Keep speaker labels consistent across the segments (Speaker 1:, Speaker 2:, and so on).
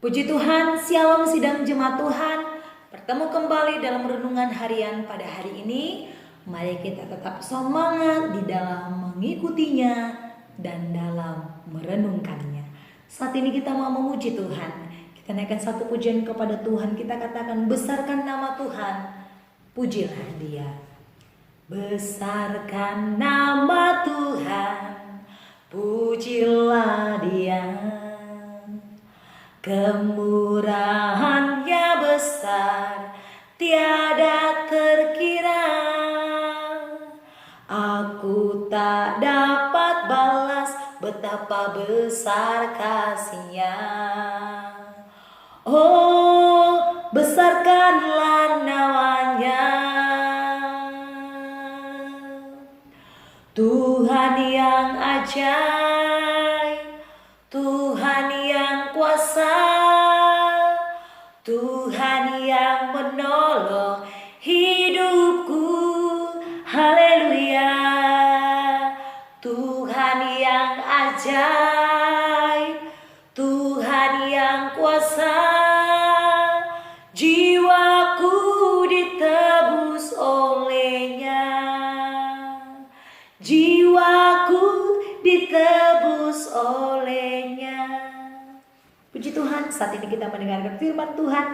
Speaker 1: Puji Tuhan, Shalom sidang jemaat Tuhan. Bertemu kembali dalam renungan harian pada hari ini. Mari kita tetap semangat di dalam mengikutinya dan dalam merenungkannya. Saat ini kita mau memuji Tuhan. Kita naikkan satu pujian kepada Tuhan. Kita katakan, besarkan nama Tuhan, pujilah Dia. Besarkan nama Tuhan, pujilah Dia. Kemurahannya besar, tiada terkira. Aku tak dapat balas betapa besar kasih-Nya. Oh, besarkanlah namanya. Tuhan yang ajaib, Tuhan yang kuasa, Tuhan yang menolong hidupku. Haleluya. Tuhan yang ajaib, Tuhan yang kuasa, jiwaku ditebus oleh-Nya. Jiwaku ditebus oleh-Nya. Puji Tuhan, saat ini kita mendengarkan firman Tuhan.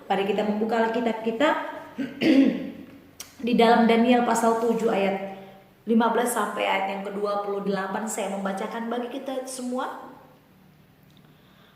Speaker 1: Mari kita membuka Alkitab kita di dalam Daniel pasal 7 ayat 15 sampai ayat yang ke-28. Saya membacakan bagi kita semua.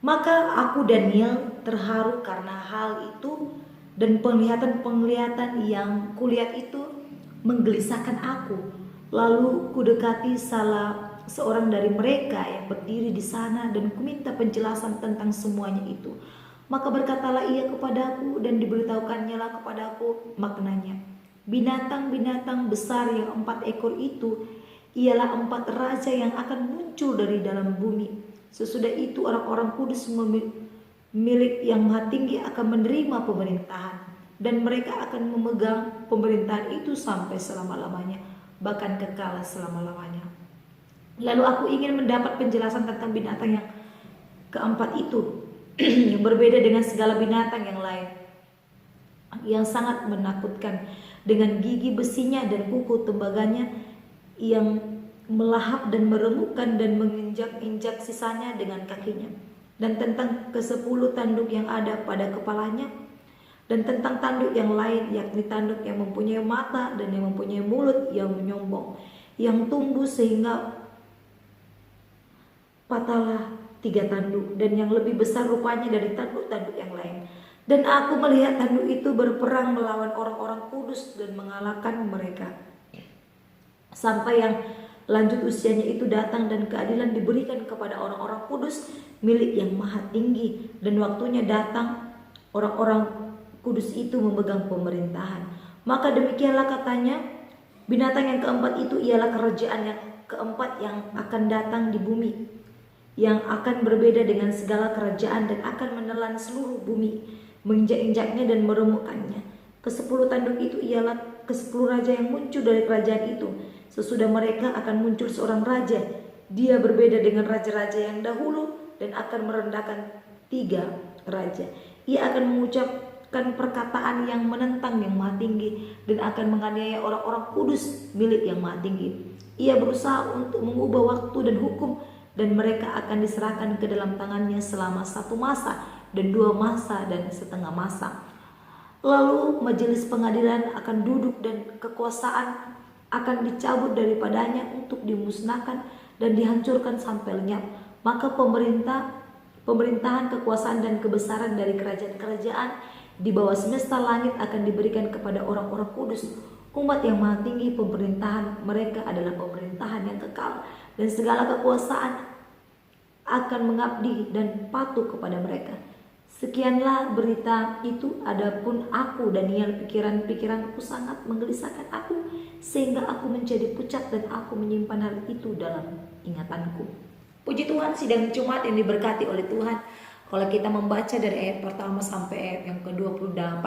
Speaker 1: Maka aku Daniel terharu karena hal itu, dan penglihatan yang kulihat itu menggelisahkan aku. Lalu kudekati salah seorang dari mereka yang berdiri di sana dan kuminta penjelasan tentang semuanya itu. Maka berkatalah ia kepadaku dan diberitahukannya lah kepadaku maknanya. Binatang-binatang besar yang 4 ekor itu ialah 4 raja yang akan muncul dari dalam bumi. Sesudah itu orang-orang kudus milik yang maha tinggi akan menerima pemerintahan, dan mereka akan memegang pemerintahan itu sampai selama-lamanya, bahkan kekal selama-lamanya. Lalu aku ingin mendapat penjelasan tentang binatang yang keempat itu yang berbeda dengan segala binatang yang lain, yang sangat menakutkan, dengan gigi besinya dan kuku tembaganya yang melahap dan meremukkan dan menginjak-injak sisanya dengan kakinya, dan tentang ke-10 tanduk yang ada pada kepalanya, dan tentang tanduk yang lain, yakni tanduk yang mempunyai mata dan yang mempunyai mulut yang menyombong, yang tumbuh sehingga patahlah 3 tanduk, dan yang lebih besar rupanya dari tanduk-tanduk yang lain. Dan aku melihat tanduk itu berperang melawan orang-orang kudus dan mengalahkan mereka, sampai yang lanjut usianya itu datang, dan keadilan diberikan kepada orang-orang kudus milik yang maha tinggi, dan waktunya datang orang-orang kudus itu memegang pemerintahan. Maka demikianlah katanya, binatang yang keempat itu ialah kerajaan yang keempat yang akan datang di bumi, yang akan berbeda dengan segala kerajaan dan akan menelan seluruh bumi, menginjak-injaknya dan meremukkannya. Ke-10 tanduk itu ialah ke-10 raja yang muncul dari kerajaan itu. Sesudah mereka akan muncul seorang raja. Dia berbeda dengan raja-raja yang dahulu dan akan merendahkan 3 raja. Ia akan mengucapkan perkataan yang menentang yang maha tinggi dan akan menganiaya orang-orang kudus milik yang maha tinggi. Ia berusaha untuk mengubah waktu dan hukum, dan mereka akan diserahkan ke dalam tangannya selama 1 masa dan 2 masa dan setengah masa. Lalu majelis pengadilan akan duduk dan kekuasaan akan dicabut daripadanya untuk dimusnahkan dan dihancurkan sampai lenyap. Maka pemerintahan, kekuasaan dan kebesaran dari kerajaan-kerajaan di bawah semesta langit akan diberikan kepada orang-orang kudus, umat yang maha tinggi. Pemerintahan mereka adalah pemerintahan yang kekal, dan segala kekuasaan akan mengabdi dan patuh kepada mereka. Sekianlah berita itu. Adapun aku Daniel, pikiranku sangat menggelisahkan aku, sehingga aku menjadi pucat dan aku menyimpan hal itu dalam ingatanku. Puji Tuhan, sidang Jumat yang diberkati oleh Tuhan. Kalau kita membaca dari ayat pertama sampai ayat yang ke-28,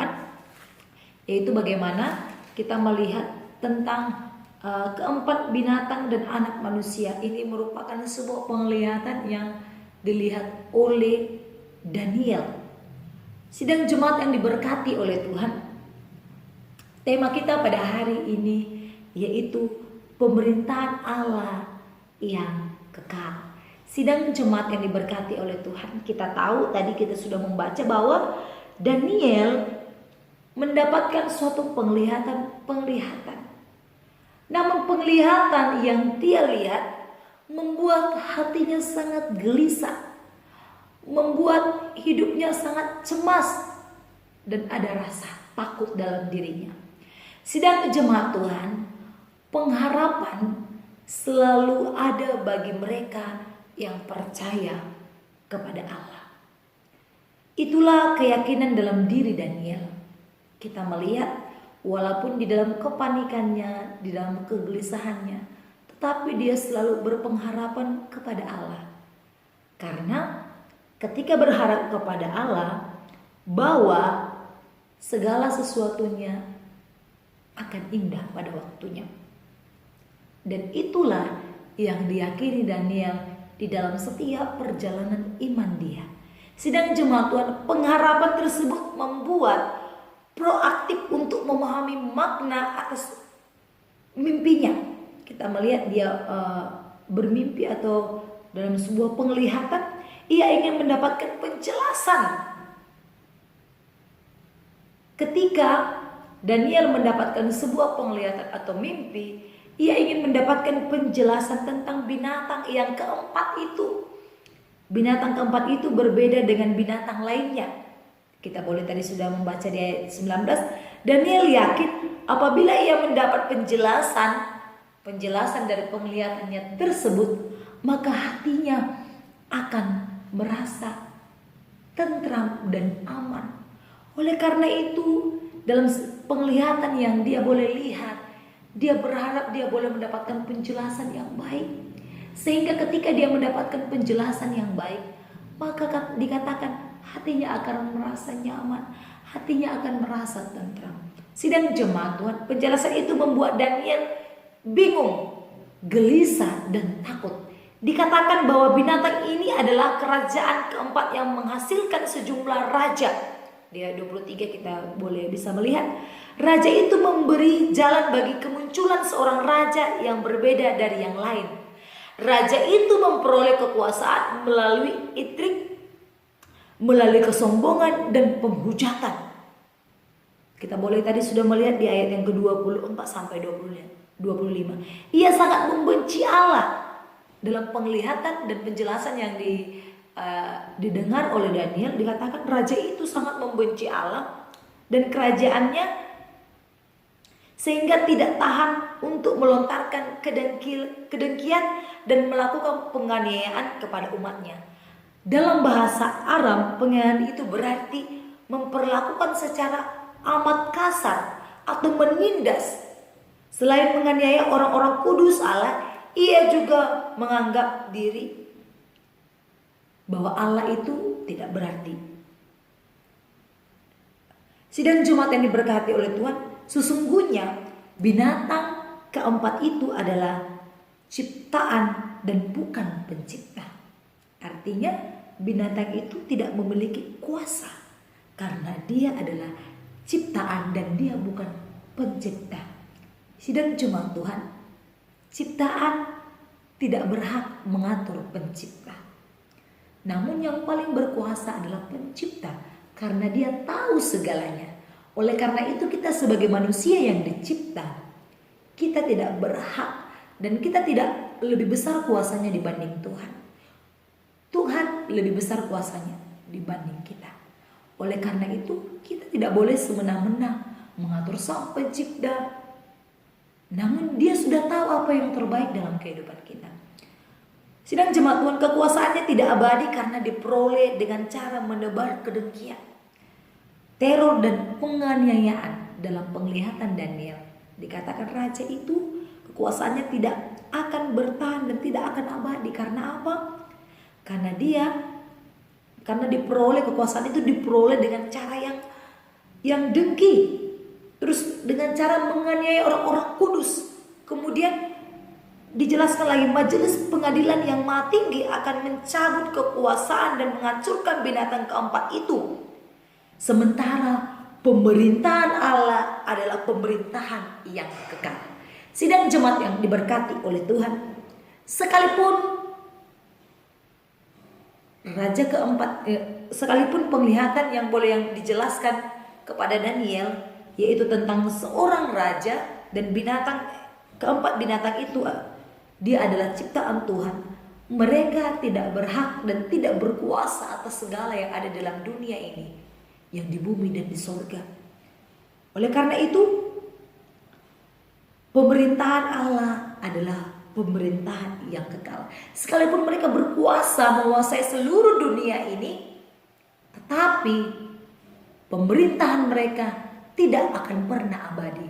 Speaker 1: yaitu bagaimana kita melihat tentang keempat binatang dan anak manusia. Ini merupakan sebuah penglihatan yang dilihat oleh Daniel. Sidang jemaat yang diberkati oleh Tuhan, tema kita pada hari ini yaitu pemerintahan Allah yang kekal. Sidang jemaat yang diberkati oleh Tuhan, kita tahu tadi kita sudah membaca bahwa Daniel mendapatkan suatu penglihatan. Namun penglihatan yang dia lihat membuat hatinya sangat gelisah, membuat hidupnya sangat cemas, dan ada rasa takut dalam dirinya. Sidang jemaat Tuhan, pengharapan selalu ada bagi mereka yang percaya kepada Allah. Itulah keyakinan dalam diri Daniel. Kita melihat walaupun di dalam kepanikannya, di dalam kegelisahannya, tetapi dia selalu berpengharapan kepada Allah. Karena ketika berharap kepada Allah bahwa segala sesuatunya akan indah pada waktunya. Dan itulah yang diyakini Daniel di dalam setiap perjalanan iman dia. Sidang jemaat Tuhan, pengharapan tersebut membuat proaktif untuk memahami makna atas mimpinya. Kita melihat dia bermimpi atau dalam sebuah penglihatan, ia ingin mendapatkan penjelasan. Ketika Daniel mendapatkan sebuah penglihatan atau mimpi, ia ingin mendapatkan penjelasan tentang binatang yang keempat itu. Binatang keempat itu berbeda dengan binatang lainnya. Kita boleh tadi sudah membaca di ayat 19. Daniel yakin apabila ia mendapat penjelasan dari penglihatannya tersebut, maka hatinya akan merasa tentram dan aman. Oleh karena itu, dalam penglihatan yang dia boleh lihat, dia berharap dia boleh mendapatkan penjelasan yang baik. Sehingga ketika dia mendapatkan penjelasan yang baik, maka dikatakan hatinya akan merasa nyaman, hatinya akan merasa tentram. Sidang jemaat Tuhan, penjelasan itu membuat Daniel bingung, gelisah, dan takut. Dikatakan bahwa binatang ini adalah kerajaan keempat yang menghasilkan sejumlah raja. Di ayat 23 kita bisa melihat raja itu memberi jalan bagi kemunculan seorang raja yang berbeda dari yang lain. Raja itu memperoleh kekuasaan melalui intrik, melalui kesombongan dan penghujatan. Kita boleh tadi sudah melihat di ayat yang ke-24 sampai 25. Ia sangat membenci Allah. Dalam penglihatan dan penjelasan yang didengar oleh Daniel, dikatakan raja itu sangat membenci Allah dan kerajaannya, sehingga tidak tahan untuk melontarkan kedengkian dan melakukan penganiayaan kepada umatnya. Dalam bahasa Aram, penganiayaan itu berarti memperlakukan secara amat kasar atau menindas. Selain menganiaya orang-orang kudus Allah, ia juga menganggap diri bahwa Allah itu tidak berarti. Sidang jemaat yang diberkati oleh Tuhan, sesungguhnya binatang keempat itu adalah ciptaan dan bukan pencipta. Artinya binatang itu tidak memiliki kuasa karena dia adalah ciptaan dan dia bukan pencipta. Sidang jemaat Tuhan, ciptaan tidak berhak mengatur pencipta. Namun yang paling berkuasa adalah pencipta karena dia tahu segalanya. Oleh karena itu kita sebagai manusia yang dicipta, kita tidak berhak dan kita tidak lebih besar kuasanya dibanding Tuhan. Tuhan lebih besar kuasanya dibanding kita. Oleh karena itu kita tidak boleh semena-mena mengatur sang pencipta. Namun dia sudah tahu apa yang terbaik dalam kehidupan kita. Sidang jemaat Tuhan, kekuasaannya tidak abadi karena diperoleh dengan cara menebar kedengkian, teror dan penganiayaan. Dalam penglihatan Daniel dikatakan raja itu kekuasaannya tidak akan bertahan dan tidak akan abadi. Karena apa? Karena diperoleh kekuasaan itu diperoleh dengan cara yang dengki, terus dengan cara menganiaya orang-orang kudus, kemudian Dijelaskan lagi, majelis pengadilan yang maha tinggi akan mencabut kekuasaan dan menghancurkan binatang keempat itu. Sementara pemerintahan Allah adalah pemerintahan yang kekal. Sidang jemaat yang diberkati oleh Tuhan, sekalipun raja keempat, sekalipun penglihatan yang dijelaskan kepada Daniel, yaitu tentang seorang raja dan keempat binatang itu, dia adalah ciptaan Tuhan. Mereka tidak berhak dan tidak berkuasa atas segala yang ada dalam dunia ini, yang di bumi dan di sorga. Oleh karena itu, pemerintahan Allah adalah pemerintahan yang kekal. Sekalipun mereka berkuasa menguasai seluruh dunia ini, tetapi pemerintahan mereka tidak akan pernah abadi.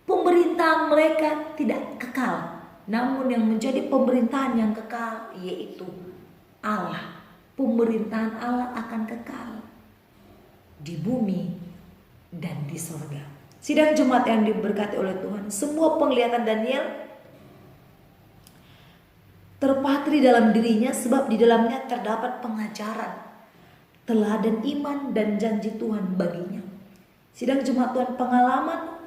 Speaker 1: Pemerintahan mereka tidak kekal. Namun yang menjadi pemerintahan yang kekal yaitu Allah. Pemerintahan Allah akan kekal di bumi dan di sorga. Sidang jemaat yang diberkati oleh Tuhan, semua penglihatan Daniel terpatri dalam dirinya, sebab di dalamnya terdapat pengajaran, teladan iman dan janji Tuhan baginya. Sidang jemaat Tuhan, pengalaman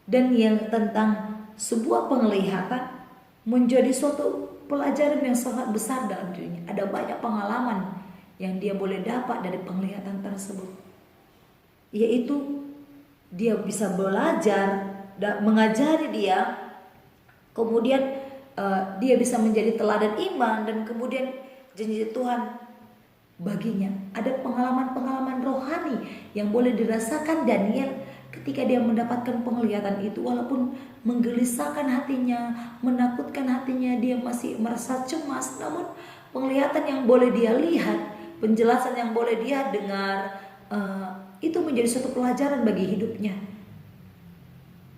Speaker 1: Daniel tentang sebuah penglihatan menjadi suatu pelajaran yang sangat besar dalam dirinya. Ada banyak pengalaman yang dia boleh dapat dari penglihatan tersebut, yaitu dia bisa belajar dan mengajari dia, kemudian dia bisa menjadi teladan iman, dan kemudian janji Tuhan baginya. Ada pengalaman-pengalaman rohani yang boleh dirasakan Daniel ketika dia mendapatkan penglihatan itu. Walaupun menggelisahkan hatinya, menakutkan hatinya, dia masih merasa cemas, namun penglihatan yang boleh dia lihat, penjelasan yang boleh dia dengar, itu menjadi suatu pelajaran bagi hidupnya,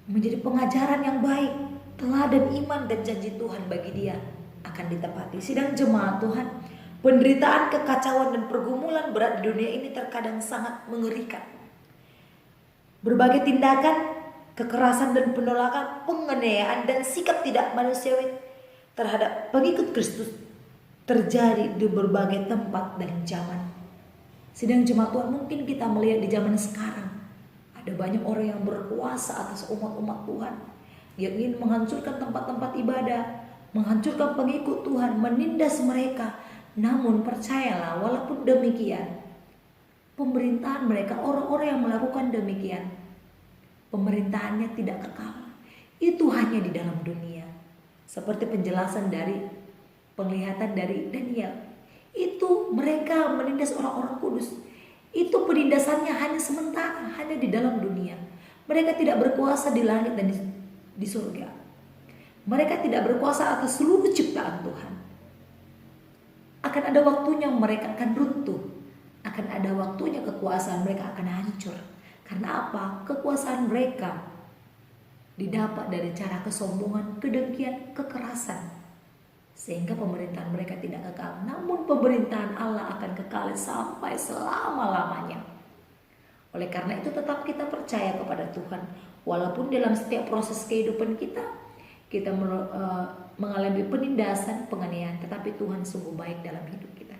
Speaker 1: menjadi pengajaran yang baik. Teladan iman dan janji Tuhan bagi dia akan ditepati. Sidang jemaat Tuhan, penderitaan, kekacauan dan pergumulan berat di dunia ini terkadang sangat mengerikan. Berbagai tindakan kekerasan dan penolakan, penganiayaan dan sikap tidak manusiawi terhadap pengikut Kristus terjadi di berbagai tempat dan zaman. Sidang jemaat Tuhan, mungkin kita melihat di zaman sekarang ada banyak orang yang berkuasa atas umat-umat Tuhan, yang ingin menghancurkan tempat-tempat ibadah, menghancurkan pengikut Tuhan, menindas mereka. Namun percayalah, walaupun demikian, pemerintahan mereka, orang-orang yang melakukan demikian, pemerintahannya tidak kekal. Itu hanya di dalam dunia. Seperti penjelasan dari penglihatan dari Daniel, itu mereka menindas orang-orang kudus. Itu penindasannya hanya sementara, hanya di dalam dunia. Mereka tidak berkuasa di langit dan di surga. Mereka tidak berkuasa atas seluruh ciptaan Tuhan. Akan ada waktunya mereka akan runtuh. Akan ada waktunya kekuasaan mereka akan hancur. Karena apa? Kekuasaan mereka didapat dari cara kesombongan, kedengkian, kekerasan, sehingga pemerintahan mereka tidak kekal. Namun pemerintahan Allah akan kekal sampai selama-lamanya. Oleh karena itu, tetap kita percaya kepada Tuhan. Walaupun dalam setiap proses kehidupan kita mengalami penindasan, penganiayaan, tetapi Tuhan sungguh baik dalam hidup kita.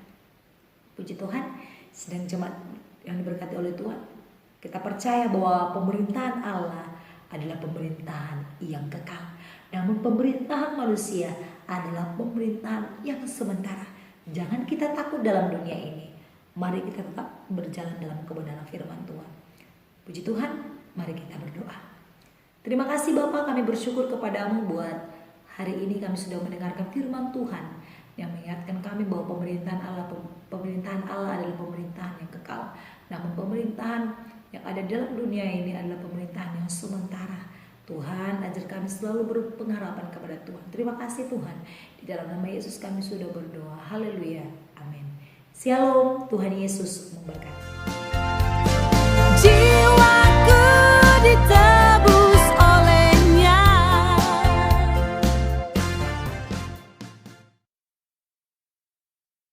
Speaker 1: Puji Tuhan. Sedang jemaat yang diberkati oleh Tuhan, kita percaya bahwa pemerintahan Allah adalah pemerintahan yang kekal. Namun pemerintahan manusia adalah pemerintahan yang sementara. Jangan kita takut dalam dunia ini. Mari kita tetap berjalan dalam kebenaran firman Tuhan. Puji Tuhan, mari kita berdoa. Terima kasih Bapa, kami bersyukur kepadamu buat hari ini kami sudah mendengarkan firman Tuhan yang mengingatkan kami bahwa pemerintahan Allah adalah pemerintahan yang kekal. Namun pemerintahan yang ada dalam dunia ini adalah pemerintahan yang sementara. Tuhan, ajar kami selalu berpengharapan kepada Tuhan. Terima kasih Tuhan. Di dalam nama Yesus kami sudah berdoa. Haleluya. Amin. Shalom. Tuhan Yesus memberkati.